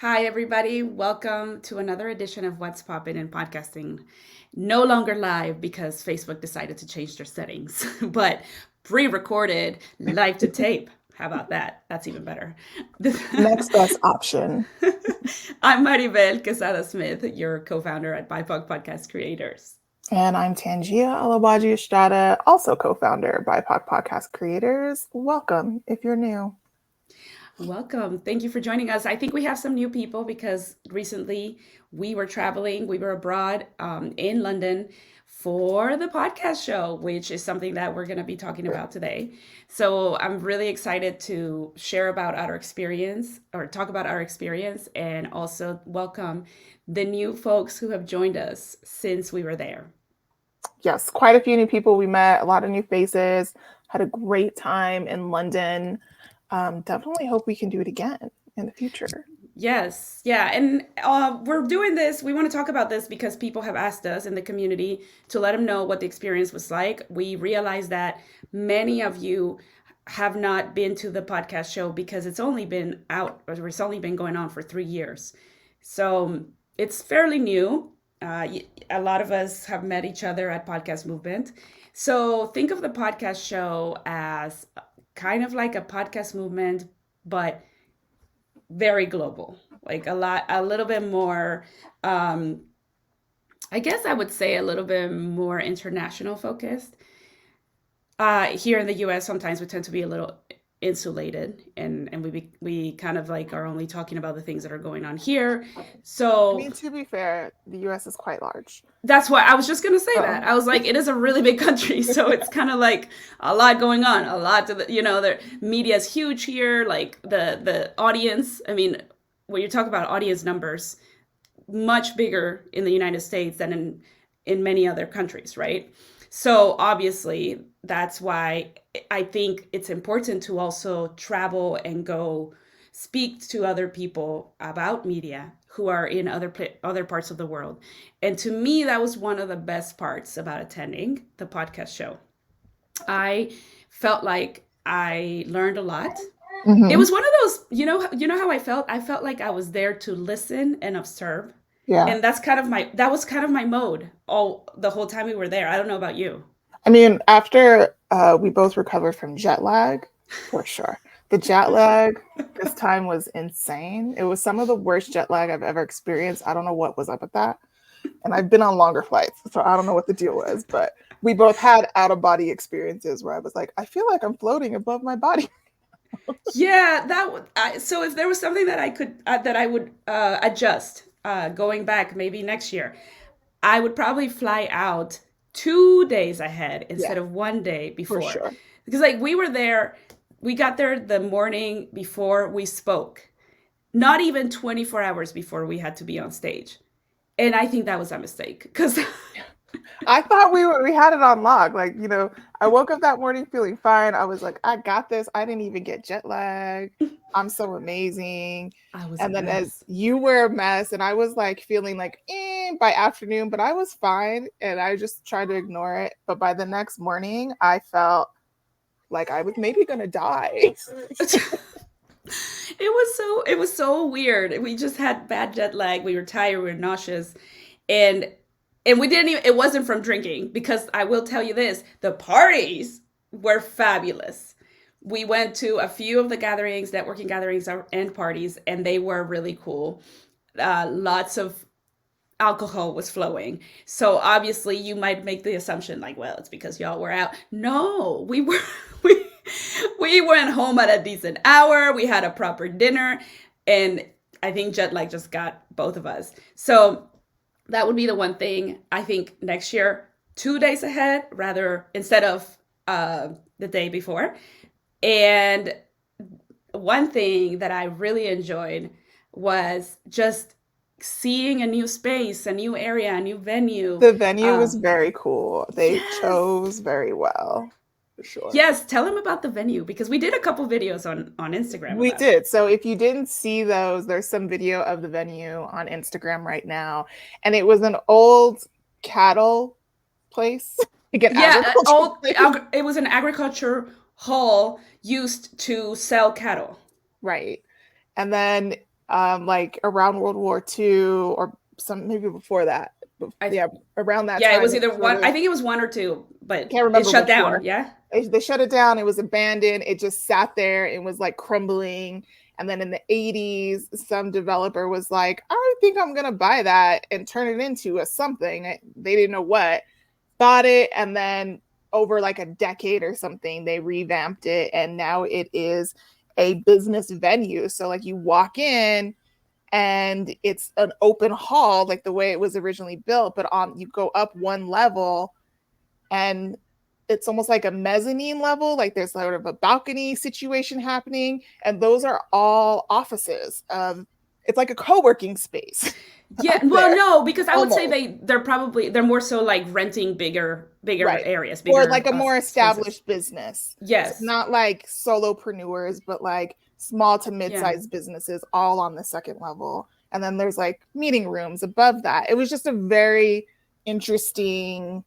Hi, everybody. Welcome to another edition of What's Poppin' in Podcasting. No longer live because Facebook decided to change their settings, but pre recorded, live to tape. How about that? That's even better. Next best option. I'm Maribel Quesada Smith, your co founder at BIPOC Podcast Creators. And I'm Tangia Alabaji Estrada, also co founder of BIPOC Podcast Creators. Welcome if you're new. Welcome. Thank you for joining us. I think we have some new people because recently we were traveling, we were abroad in London for the podcast show, which is something that we're going to be talking about today. So I'm really excited to share about our experience or talk about our experience and also welcome the new folks who have joined us since we were there. Yes, quite a few new people we met, a lot of new faces, had a great time in London. Definitely hope we can do it again in the future. Yes, yeah, and we're doing this. We want to talk about this because people have asked us in the community to let them know what the experience was like. We realize that many of you have not been to the podcast show because it's only been out, or it's only been going on for 3 years. So it's fairly new. A lot of us have met each other at Podcast Movement. So think of the podcast show as kind of like a podcast movement, but very global, like a little bit more, I guess I would say a little bit more international focused. Here in the US, sometimes we tend to be a little insulated and we kind of like are only talking about the things that are going on here. I So mean, to be fair, the US is quite large. that's why I was just gonna say that. Oh. I was like, it is a really big country, so it's kind of like a lot going on, a lot to the media is huge here, like the audience. I mean, when you talk about audience numbers, much bigger in the United States than in many other countries, right? So obviously, that's why I think it's important to also travel and go speak to other people about media who are in other parts of the world. And to me, that was one of the best parts about attending the podcast show. I felt like I learned a lot. It was one of those, how I felt? I felt like I was there to listen and observe. Yeah. And that was kind of my mode all the whole time we were there. I don't know about you. I mean, after we both recovered from jet lag, for sure. The jet lag this time was insane. It was some of the worst jet lag I've ever experienced. I don't know what was up with that. And I've been on longer flights, so I don't know what the deal was. But we both had out-of-body experiences where I was like, I feel like I'm floating above my body. Yeah, so if there was something that I would adjust going back maybe next year, I would probably fly out 2 days ahead instead of one day before. For sure. Because like we got there the morning before we spoke, not even 24 hours before we had to be on stage. And I think that was a mistake because I thought we had it on log. Like, I woke up that morning feeling fine. I was like, I got this. I didn't even get jet lag. I'm so amazing. And then as you were a mess, and I was like feeling like by afternoon, but I was fine and I just tried to ignore it. But by the next morning, I felt like I was maybe gonna die. It was so weird. We just had bad jet lag. We were tired, we were nauseous. And we didn't even, it wasn't from drinking, because I will tell you this, the parties were fabulous. We went to a few of the gatherings, networking gatherings and parties, and they were really cool. Lots of alcohol was flowing. So obviously you might make the assumption like, well, it's because y'all were out. No, we went home at a decent hour. We had a proper dinner, and I think jet lag just got both of us. So that would be the one thing. I think next year, 2 days ahead, rather instead of the day before. And one thing that I really enjoyed was just seeing a new space, a new area, a new venue. The venue was very cool. They chose very well. For sure. Yes, tell them about the venue, because we did a couple videos on Instagram. We did. So if you didn't see those, there's some video of the venue on Instagram right now. And it was an old cattle place. It was an agriculture hall used to sell cattle. Right. And then like around World War II or maybe before that. Yeah, around that time. Yeah, it was either one. I think it was one or two, but can't remember. It shut down. Yeah, they shut it down. It was abandoned. It just sat there. It was like crumbling. And then in the 80s, some developer was like, I think I'm going to buy that and turn it into a something. They didn't know what. Bought it. And then over like a decade or something, they revamped it. And now it is a business venue. So like you walk in and it's an open hall, like the way it was originally built. But you go up one level and it's almost like a mezzanine level, like there's sort of a balcony situation happening, and those are all offices. It's like a co-working space. Yeah, well, no, because I would say they're more so like renting bigger right. areas, or like a more established business. Yes, so not like solopreneurs, but like small to mid-sized businesses, all on the second level, and then there's like meeting rooms above that. It was just a very interesting,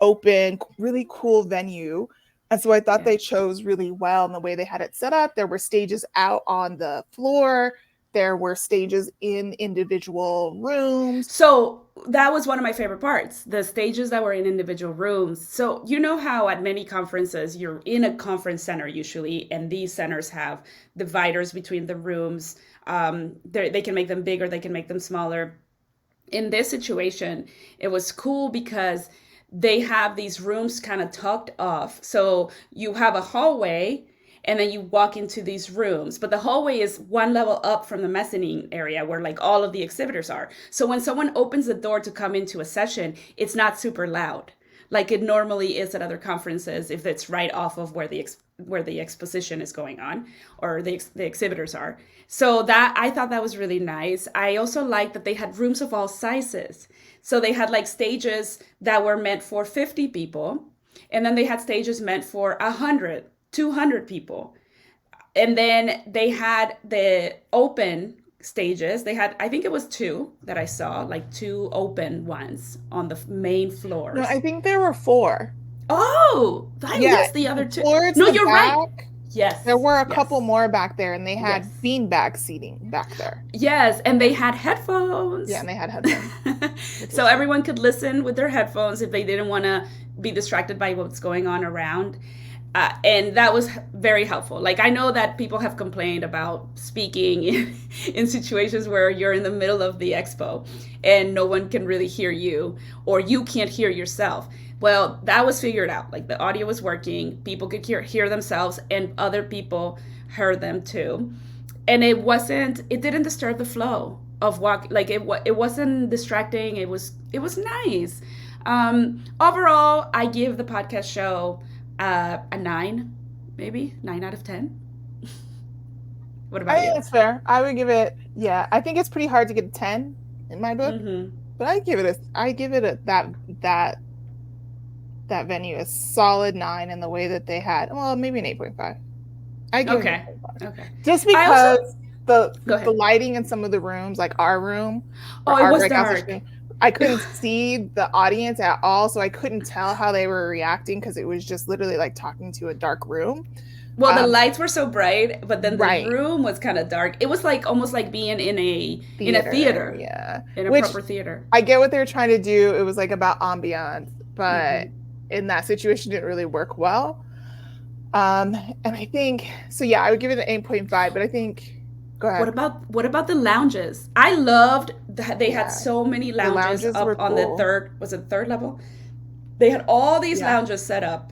open, really cool venue. And so I thought they chose really well in the way they had it set up. There were stages out on the floor. There were stages in individual rooms. So that was one of my favorite parts, the stages that were in individual rooms. So you know how at many conferences, you're in a conference center usually, and these centers have dividers between the rooms. They can make them bigger, they can make them smaller. In this situation, it was cool because they have these rooms kind of tucked off. So you have a hallway and then you walk into these rooms, but the hallway is one level up from the mezzanine area where like all of the exhibitors are. So when someone opens the door to come into a session, it's not super loud like it normally is at other conferences if it's right off of where the exposition is going on or the exhibitors are. So that I thought that was really nice. I also liked that they had rooms of all sizes. So they had like stages that were meant for 50 people, and then they had stages meant for 100, 200 people. And then they had the open stages. They had, I think it was two that I saw, like two open ones on the main floors. No, I think there were 4. Oh, I missed the other 2. No, you're right. Yes. There were a couple more back there, and they had beanbag seating back there. Yes, and they had headphones. Yeah, and they had headphones. So everyone could listen with their headphones if they didn't want to be distracted by what's going on around. And that was very helpful. Like, I know that people have complained about speaking in situations where you're in the middle of the expo and no one can really hear you, or you can't hear yourself. Well, that was figured out. Like, the audio was working, people could hear themselves, and other people heard them too. And it didn't disturb the flow of walk. Like, it wasn't distracting. It was nice. Overall, I give the podcast show a 9, maybe 9 out of 10. What about you? I think that's fair. I would give it, I think it's pretty hard to get a 10 in my book, but I give it that venue a solid 9 in the way that they had. Well, maybe an 8.5. I give it an 8.5. Okay. Just because the lighting in some of the rooms, like our room, it was dark. I couldn't see the audience at all, so I couldn't tell how they were reacting because it was just literally like talking to a dark room. Well, the lights were so bright, but then the room was kind of dark. It was like almost like being in a theater. Yeah. In a proper theater. I get what they were trying to do. It was like about ambiance, but in that situation it didn't really work well. And I think so I would give it an 8.5, but I think go ahead. What about the lounges? I loved that they had so many lounges up on the third level. They had all these lounges set up.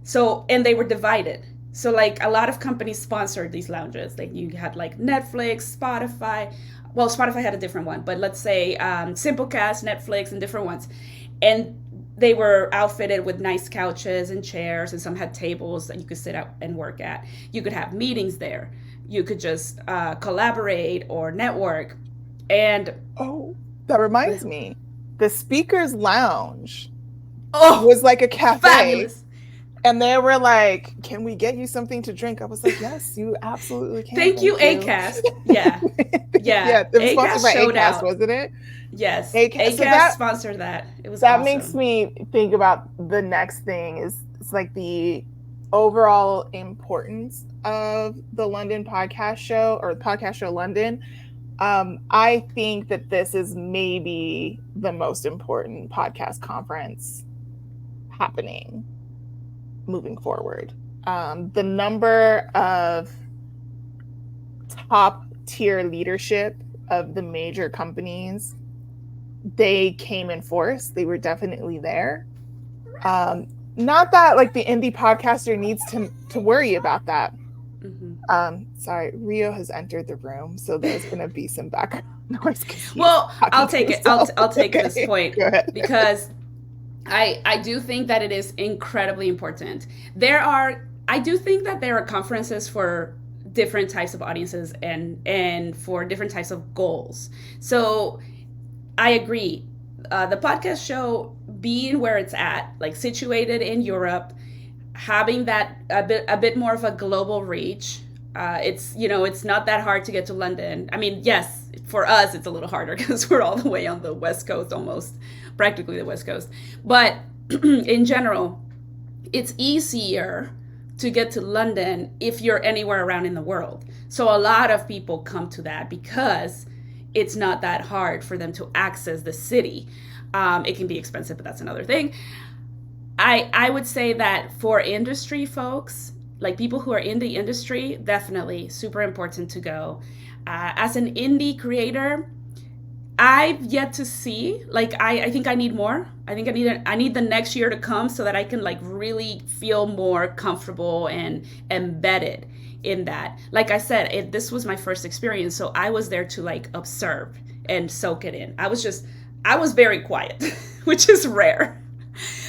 So, and they were divided. So like a lot of companies sponsored these lounges. Like you had like Netflix, Spotify. Well, Spotify had a different one, but let's say Simplecast, Netflix, and different ones. And they were outfitted with nice couches and chairs, and some had tables that you could sit out and work at. You could have meetings there. You could just collaborate or network. And that reminds me, the speakers lounge was like a cafe. Fabulous. And they were like, can we get you something to drink? I was like, yes, you absolutely can. Thank you, Acast. Yeah. It was sponsored by Acast, wasn't it? Yes. Acast sponsored that. It was that awesome. Makes me think about the next thing is it's like the overall importance of the London podcast show, or Podcast Show London. I think that this is maybe the most important podcast conference happening moving forward. The number of top tier leadership of the major companies, they came in force. They were definitely there. Not that like the indie podcaster needs to worry about that. Sorry, Rio has entered the room, so there's gonna be some background noise. Well, I'll take it. I'll take this point because I do think that it is incredibly important. I do think that there are conferences for different types of audiences and for different types of goals. So I agree. The podcast show being where it's at, like situated in Europe, having that a bit more of a global reach. It's not that hard to get to London. I mean, yes, for us it's a little harder because we're all the way on the West Coast, almost practically the West Coast. But in general, it's easier to get to London if you're anywhere around in the world. So a lot of people come to that because it's not that hard for them to access the city. It can be expensive, but that's another thing. I would say that for industry folks, like people who are in the industry, definitely super important to go. As an indie creator, I've yet to see, like, I think I need more. I think I need the next year to come so that I can like really feel more comfortable and embedded in that. Like I said, this was my first experience, so I was there to like observe and soak it in. I was very quiet, which is rare.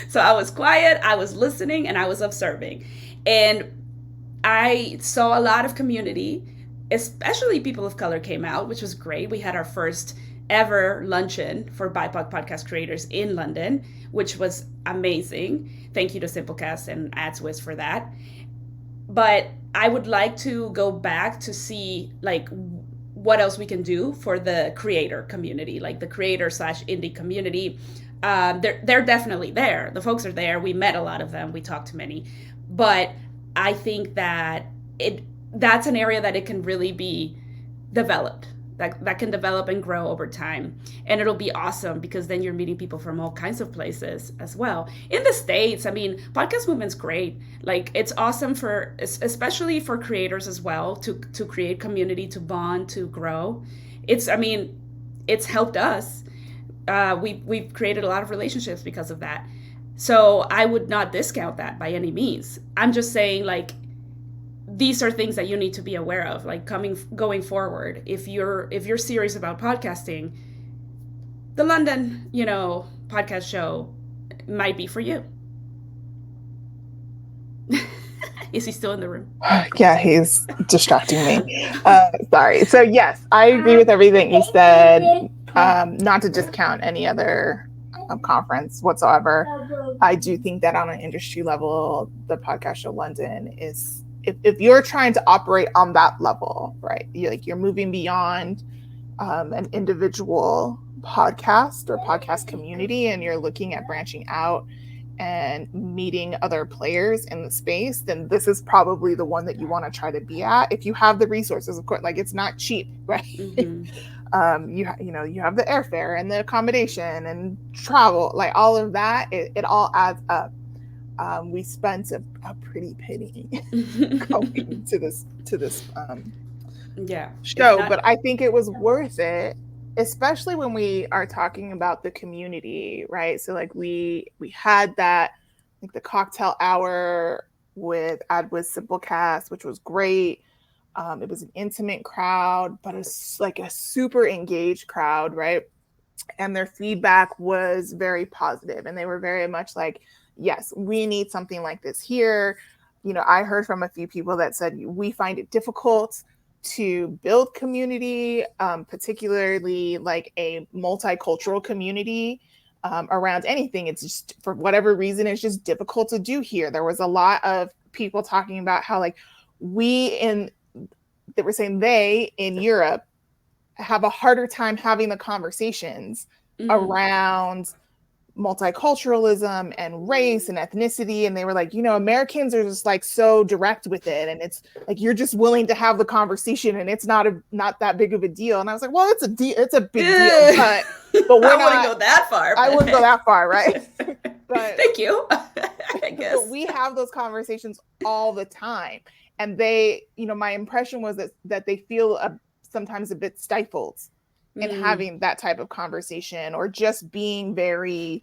So I was quiet, I was listening, and I was observing. And I saw a lot of community, especially people of color came out, which was great. We had our first ever luncheon for BIPOC Podcast Creators in London, which was amazing. Thank you to Simplecast and AdsWiz for that. But I would like to go back to see like what else we can do for the creator community, like the creator / indie community. They're definitely there. The folks are there. We met a lot of them. We talked to many. But I think that that's an area that it can really be developed. That can develop and grow over time. And it'll be awesome because then you're meeting people from all kinds of places as well. In the States, I mean, podcast movement's great. Like, it's awesome especially for creators as well, to create community, to bond, to grow. It's helped us. We've created a lot of relationships because of that. So I would not discount that by any means. I'm just saying, like, these are things that you need to be aware of, like going forward. If you're serious about podcasting, the London, podcast show might be for you. Is he still in the room? Yeah, he's distracting me. Sorry. So yes, I agree with everything you said. Not to discount any other conference whatsoever. I do think that on an industry level, the podcast show London is, if you're trying to operate on that level, right? You're moving beyond an individual podcast or podcast community, and you're looking at branching out and meeting other players in the space, then this is probably the one that you want to try to be at if you have the resources. Of course, like, it's not cheap, right? Mm-hmm. You have the airfare and the accommodation and travel, like all of that. It all adds up. We spent a pretty penny going to this show, but I think it was worth it, especially when we are talking about the community, right? So like we had that, like, the cocktail hour with AdsWiz Simplecast, which was great. It was an intimate crowd, but it's like a super engaged crowd, right? And their feedback was very positive, and they were very much like, yes, we need something like this here. I heard from a few people that said, we find it difficult to build community, particularly like a multicultural community around anything. It's just, for whatever reason, it's just difficult to do here. There was a lot of people talking about how, like, they were saying they in Europe have a harder time having the conversations around multiculturalism and race and ethnicity, and they were like, Americans are just like so direct with it, and it's like you're just willing to have the conversation, and it's not that big of a deal. And I was like, well, it's a big deal, but we're I wouldn't go that far. I wouldn't go that far, right? But thank you. I guess. But we have those conversations all the time, and they, my impression was that they feel sometimes a bit stifled in having that type of conversation, or just being very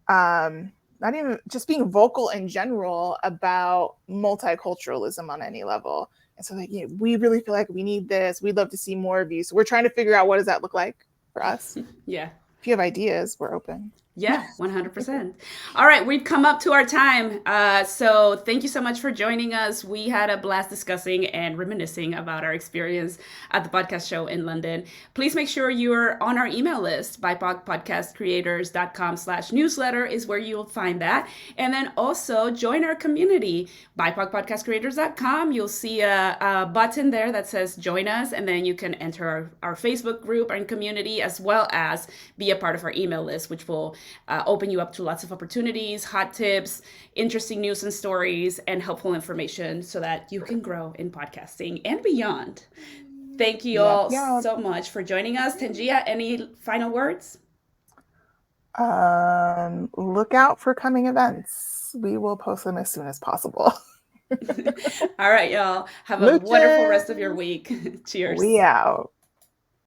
not even just being vocal in general about multiculturalism on any level. And so like, we really feel like we need this. We'd love to see more of you. So we're trying to figure out, what does that look like for us? Yeah. If you have ideas, we're open. Yeah, 100%. All right, we've come up to our time. So thank you so much for joining us. We had a blast discussing and reminiscing about our experience at the podcast show in London. Please make sure you're on our email list. BIPOCpodcastcreators.com/newsletter is where you'll find that. And then also join our community, BIPOCpodcastcreators.com. You'll see a button there that says join us, and then you can enter our Facebook group and community, as well as be a part of our email list, which will open you up to lots of opportunities, hot tips, interesting news and stories, and helpful information so that you can grow in podcasting and beyond. Thank you all so much for joining us. Tangia, any final words? Look out for coming events. We will post them as soon as possible. All right, y'all. Have a wonderful rest of your week. Cheers. We out.